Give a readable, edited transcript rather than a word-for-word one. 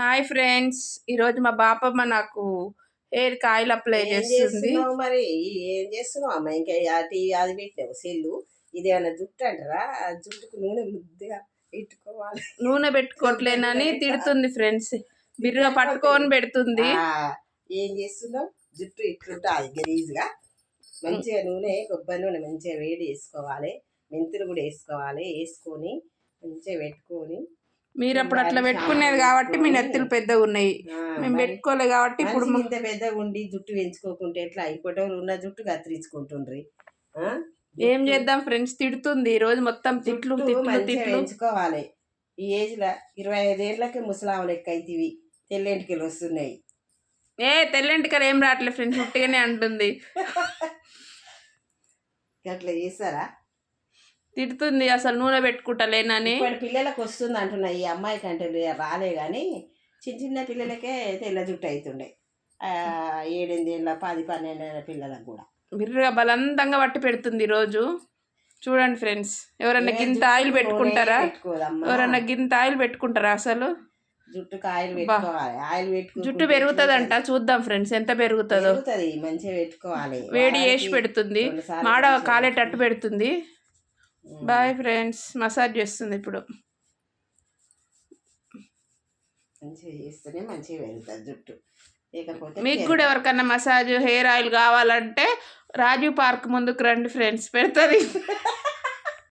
Hi friends, ఈరోజు మా బాపమ్మ నాకు హెయిర్కి ఆయిల్ అప్లై ఏం చేస్తుంది. చేస్తున్నావు మరి? ఏం చేస్తున్నావు అమ్మ? ఇంకా టీవీ అది పెట్టావు సెల్లు. ఇదేమన్నా జుట్టు అంటారా? ఆ జుట్టుకు నూనె ముద్దుగా పెట్టుకోవాలి. నూనె పెట్టుకోవట్లేనని తిడుతుంది ఫ్రెండ్స్. బిర్రుగా పట్టుకొని పెడుతుంది. ఏం చేస్తున్నావు? జుట్టు ఇట్లుంటుంది గలీజ్గా. మంచిగా నూనె, కొబ్బరి నూనె మంచిగా వేడి వేసుకోవాలి. మెంతులు కూడా వేసుకోవాలి. వేసుకొని మంచిగా పెట్టుకొని మీరు అప్పుడు అట్లా పెట్టుకునేది కాబట్టి మీ నెత్తులు పెద్దగా ఉన్నాయి. మేము పెట్టుకోలే కాబట్టి ఇప్పుడు ఇంత పెద్దగా ఉండి జుట్టు పెంచుకోకుంటే ఎట్లా? అయిపోవటం ఉన్న జుట్టు కత్తిరించుకుంటుండ్రి. ఏం చేద్దాం ఫ్రెండ్స్, తిడుతుంది ఈ రోజు మొత్తం తిట్లు తిట్లు తిట్లు. పెంచుకోవాలి. ఈ ఏజ్లో 25 ఏళ్ళకి ముసలాం లెక్క అయితేవి తెల్లెంటికలు వస్తున్నాయి. తెల్లెంటికలు ఏం రావట్లేదు ఫ్రెండ్స్, ఉట్టిగానే అంటుంది. అట్లా చేస్తారా? తిడుతుంది అసలు నూనె పెట్టుకుంటలేనని. ఇప్పుడు పిల్లలకు వస్తుంది అంటున్నా. ఈ అమ్మాయికి అంటే రాలే కానీ చిన్న చిన్న పిల్లలకే తెల్ల జుట్టు అవుతుండే. 7 ఏళ్ళ 10 12 ఏళ్ళ పిల్లలకు కూడా బిర్రుగా బలవంతంగా పట్టి పెడుతుంది ఈరోజు. చూడండి ఫ్రెండ్స్, ఎవరన్నా గింత ఆయిల్ పెట్టుకుంటారా? ఎవరన్నా గింత ఆయిల్ పెట్టుకుంటారా? అసలు జుట్టుకు ఆయిల్ పెట్టుకోవాలి. ఆయిల్ పెట్టుకో, జుట్టు పెరుగుతుందంట. చూద్దాం ఫ్రెండ్స్ ఎంత పెరుగుతుందో. మంచిగా పెట్టుకోవాలి. వేడి చేసి పెడుతుంది, మాడ కాలేటట్టు పెడుతుంది. బాయ్ ఫ్రెండ్స్, మసాజ్ చేస్తుంది ఇప్పుడు. మంచిగా చేస్తేనే మంచిగా పెరుగుతుంది జుట్టు. లేకపోతే మీకు కూడా ఎవరికన్నా మసాజ్ హెయిర్ ఆయిల్ కావాలంటే రాజీవ్ పార్క్ ముందుకు రండి ఫ్రెండ్స్, పెడుతుంది.